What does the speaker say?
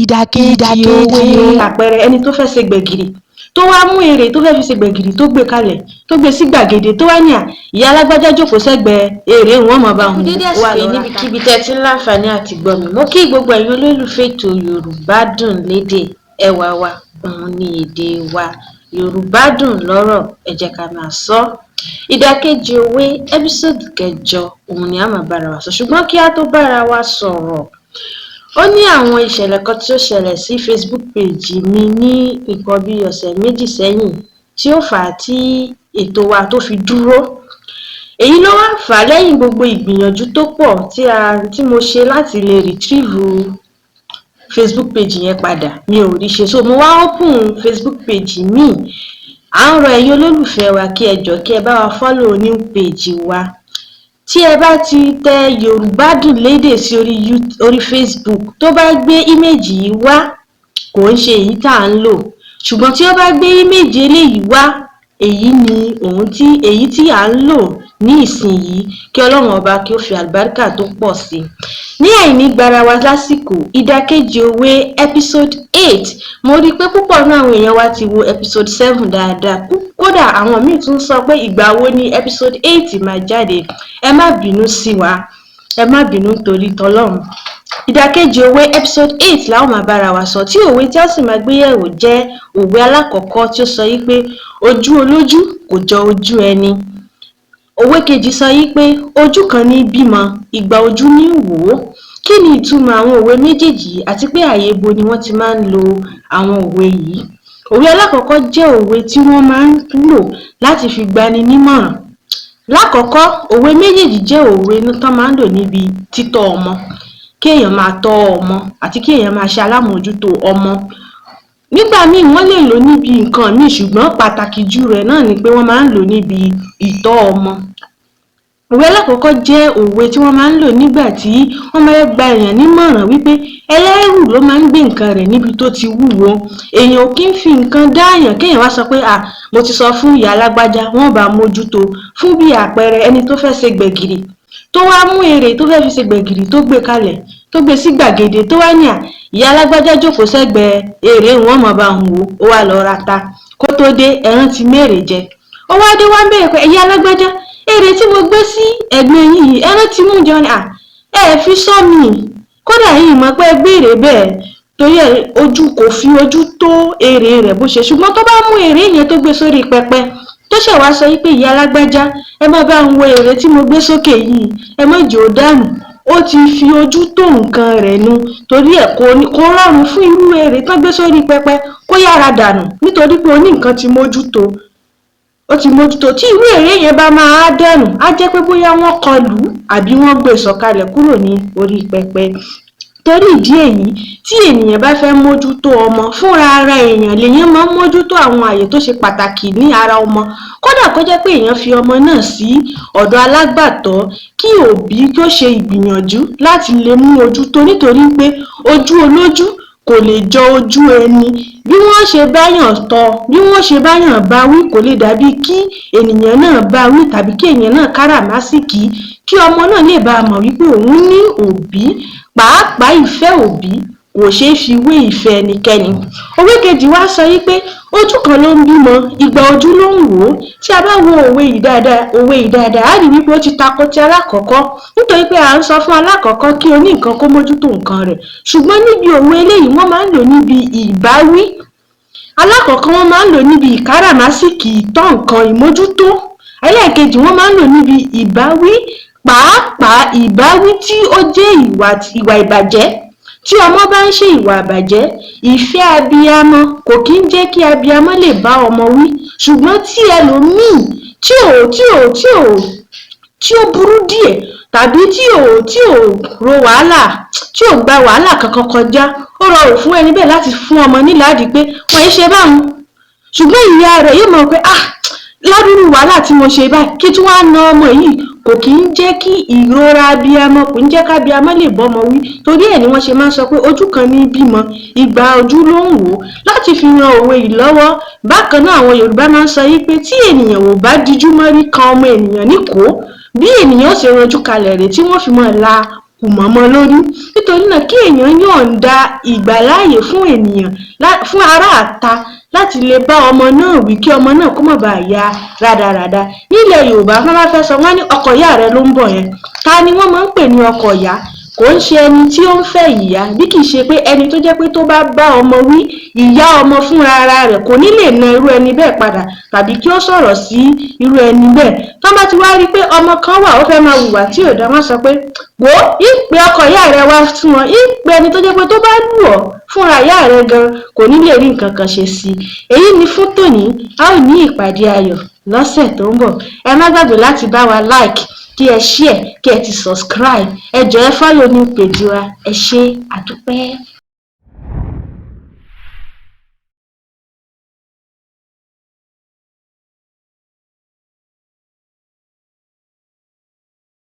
ìdàkejì òwe. Àpẹẹrẹ ẹni tó fẹ́ ṣe gbẹ̀gìrì tó wá mú èrè tó fẹ́ fi ṣe gbẹ̀gìrì tó gbé kalẹ̀ tó gbé sí gbàgede tó wá ní ìyá alágbájá jókòó sẹ́gbẹ̀ẹ́ èrè wọn mọ̀ bá òun wà lọ níbikíbi tẹ́ ti ń láǹfààní àti gbọ́ mi. Mo kí gbogbo ẹ̀yin olólùfẹ́ ètò Yorùbá Dùn Lédè. Ẹwà wa òun ni èdè wa. Yorùbá dùn lọ́rọ̀, ẹ jẹ́ ká máa sọ. Ìdàkejì òwe ẹ́písòdù 9 òun ni a máa bára wa sọ. Ṣùgbọ́n kí a tó bára wa sọ̀rọ̀, ó ní àwọn ìṣẹ̀lẹ̀ kan tí ó ṣẹlẹ̀ sí Facebook page mi ní nǹkan bí ọ̀sẹ̀ méjì sẹ́yìn tí ó fà á tí ètò wa tó fi dúró. Èyí ló wá fà á lẹ́yìn gbogbo ìgbìyànjú tó pọ̀ tí mo ṣe láti lè retrieve Facebook page yẹn padà, mi ò rí ṣe. So mo wá open Facebook page mi. À ń rọ ẹ̀yin olólùfẹ́ wa kí ẹ jọ̀ọ́ kí ẹ bá wa follow new page wa. Tí ẹ bá ti tẹ Yorùbá Dùn Lédè sí orí Facebook, tó bá gbé image yìí wá, kò ń ṣe èyí tá à ń lò. Ṣùgbọ́n tí ó bá gbé image eléyìí wá, èyí ni èyí tí à ń lò ní ìsinyìí, kí Ọlọ́run ọba kí ó fi àlùbáríkà tó pọ̀ sí. Ní àìní gbara wa lásìkò, ìdàkejì òwe episode 8, mo rí pé púpọ̀ náà àwọn èèyàn wa ti wo episode 7 dáadáa. Kódà àwọn míì tún sọ pé ìgbà wo ni episode 8 máa jáde. Ẹ má bínú sí wa, ẹ má bínú torí tọlọ́run. Ìdàkejì òwe episode 8 láwọn máa bára wa sọ, tí òwe tí a sì máa gbé yẹ̀wò jẹ́ òwe alákọ̀ọ́kọ́ tí ó sọ yí pé ojú olójú kò jọ ojú ẹni. Òwe kejì sọ yí pé ojú kan ní bímọ, ìgbà ojú ní wò ó. Kí ni ìtumọ̀ àwọn òwe méjèèjì àti pé àyè ibo ni wọ́n ti máa ń lo àwọn òwe yìí? Òwe alákọ̀ọ́kọ́ jẹ́ òwe tí wọ́n máa ń lò láti fi gbani nímọ̀ràn. Lákọ̀ọ́kọ́, òwe méjèèjì jẹ́ òwe tó máa ń lò níbi títọ́ ọmọ, kí èèyàn máa tọ́ ọmọ àti kí èèyàn máa ṣe alámòójútó ọmọ. Nígbà míì wọ́n lè lò níbi nǹkan míì, ṣùgbọ́n pàtàkì jù rẹ̀ náà ni pé wọ́n máa ń lò níbi ìtọ́ ọmọ. Òwe alákọ̀ọ́kọ́ jẹ́ òwe tí wọ́n máa ń lò nígbà tí wọ́n máa ń gba èèyàn nímọ̀ràn wípé ẹlẹ́rù ló máa ń gbé nǹkan rẹ̀ níbi tó ti wúwo. Èèyàn ò kí ń fi nǹkan dáàyàn kéèyàn wá sọ pé mo ti sọ fún ìyá alágbájá, wọ́n bá mójútó. Fún bí àpẹẹrẹ ẹni tó fẹ́ ṣe gbẹ̀gìrì tó wá mú èrè tó fẹ́ fi ṣe gbẹ̀gìrì tó gbé kalẹ̀ tó gbé sí gbàgede tó wá ní ìyá alágbájá jókòó sẹ́gbẹ̀ẹ́ èrè wọn mọ̀ bá òun wò ó wá lọ ra ta. Kó tó dé ẹran ti mèrè jẹ. Ó wá dé wá ń bèèrè pé ìyá alágbájá, èrè tí mo gbé sí ẹ̀gbẹ́ yìí ẹran ti mú jọ ni ẹ fi sọ mi. Kódà yìí mọ̀ pé gbèrè bẹ́ẹ̀ torí ojú kò fi ojú tó èrè rẹ̀ bó ṣe. Ṣùgbọ́n tó bá mú èrè yẹn tó gbé sórí pẹpẹ tó ṣẹ̀ wá sọ wípé ìyá alágbájá ẹ má bá ń wo èrè tí mo gbé sókè yìí, ẹ má jẹ́ ó dànù. Ó ti fi ojú tó nǹkan rẹ̀ nu, torí ẹ̀ kò rọrùn fún irú èrè tó gbé sórí pẹpẹ kó yára dànù nítorí pé oní nǹkan ti mójútó. Ó ti mójútó. Tí irú èrè yẹn bá máa dànù, á jẹ́ pé bóyá wọ́n kọlù àbí wọ́n gbé sọ̀kalẹ̀ kúrò ní orí pẹpẹ. Torí ìdí èyí, tí ènìyàn bá fẹ́ mójútó ọmọ fúnra ara èèyàn, lèèyàn máa ń mójútó àwọn àyè tó ṣe pàtàkì ní ara ọmọ. Kódà kó jẹ́ pé èèyàn fi ọmọ náà sí ọ̀dọ̀ alágbàtọ́, kí òbí kó ṣe ìgbìyànjú láti lè mú ojútó, nítorí pé ojú olójú kò lè jọ ojú ẹni. Bí wọ́n ṣe báyàn tọ́, bí wọ́n ṣe báyàn bá wí kò lè dàbí kí ènìyàn náà bá wí tàbí kí èèyàn náà káràmásìkí, kí ọmọ náà lè bá mọ̀ wípé òun ní òbí. Pàápàá ìfẹ́ òbí kò ṣeé fi wé ìfẹ́ ẹnikẹ́ni. Òwe kejì wá sọ wípé ojú kan ló ń bímọ, ìgbà ojú ló ń wò ó. Tí a bá wo òwe yìí dáadáa, á rí wípé ó ti tako ti alákọ̀ọ́kọ́, nítorí pé à ń sọ fún alákọ̀ọ́kọ́ kí oní nǹkan kó mójútó nǹkan rẹ̀. Ṣùgbọ́n níbi òwe eléyìí wọ́n máa ń lò níbi ìbáwí. Alákọ̀ọ́kọ́ wọ́n máa ń lò níbi ìkáràmásìkí, ìtọ́ nǹkan, ìmójútó. Ẹlẹ́ẹ̀kejì wọ́n máa ń lò níbi ìbáwí, pàápàá ìbáwí tí ó jẹ́ ìwà ìbàjẹ́. Tí ọmọ bá ń ṣe ìwà ìbàjẹ́, ìfẹ́ abiyamọ kò kí ń jẹ́ kí abiyamọ lè bá ọmọ wí. Ṣùgbọ́n tí ẹlòmíì tí ó burú díẹ̀ tàbí tí ò ro wàhálà, tí ò gba wàhálà kankan kọjá, ó rọrùn fún ẹni bẹ́ẹ̀ láti fún ọmọ níláàdí pé wọ́n ṣe báwọn. Ṣùgbọ́n ìyá rẹ̀ yóò mọ̀ pé ládùúrú wàhálà tí mo ṣe báyìí kí tí wọ́n á na ọmọ yìí, kò kí ń jẹ́ kí ìrora abiyamọ, kò ń jẹ́ ká abiyamọ lè bọ́mọ wí. Torí ẹ̀ ni wọ́n ṣe máa ń sọ pé ojú kan ní bímọ, ìgbà ojú ló ń wò ó, láti fi ran òwe yìí lọ́wọ́. Bákan náà àwọn Yorùbá máa ń sọ yí pé tí ènìyàn ò bá dijú mọ́rí kan ọmọ ènìyàn níkòó, bí ènìyàn ó ṣe ranjú kalẹ̀ rè tí wọ́n fi máa la kù mọ́mọ́ lórí. Nítorí náà kí èèyàn yọ̀ǹda ìgbàláàyè fún ènìyàn fún ará àta láti lè bá ọmọ náà wí kí ọmọ náà kó má bàa ya rádaràda. Nílẹ̀ Yorùbá wọ́n bá fẹ́ sọ wọ́n ní ọkọ ìyá rẹ ló ń bọ̀ yẹn. Ta ni wọ́n máa ń pè ní ọkọ ìyá? Kò ń ṣe ẹni tí ó ń fẹ́ ìyá, bí kì í ṣe pé ẹni tó jẹ́ pé tó bá bá ọmọ wí, ìyá ọmọ fúnra ara rẹ̀ kò ní lè na irú ẹni bẹ́ẹ̀ padà tàbí kí ó sọ̀rọ̀ sí irú ẹni bẹ́ẹ̀. Tó bá ti wá rí pé ọmọ kan wà ó fẹ́ máa hùwà tí ò dá, wọ́n sọ pé wò ó ìpè ọkọ ìyá rẹ wá fún wọn, ìpè ẹni tó jẹ́ pé tó bá lù ọ́ fúnra ìyá rẹ gan kò ní lè rí nǹkan kan ṣe sí i. Èyí ni fún tòní, a ó ní ìpàdé ayọ̀ lọ́sẹ̀ tó ń bọ̀. Ẹ má gbàgbé láti bá wa like, kí ẹ share, kí ẹ ti subscribe. Ẹ jọ̀ọ́ ẹ follow ní page wa. Ẹ ṣé, àdúpẹ́.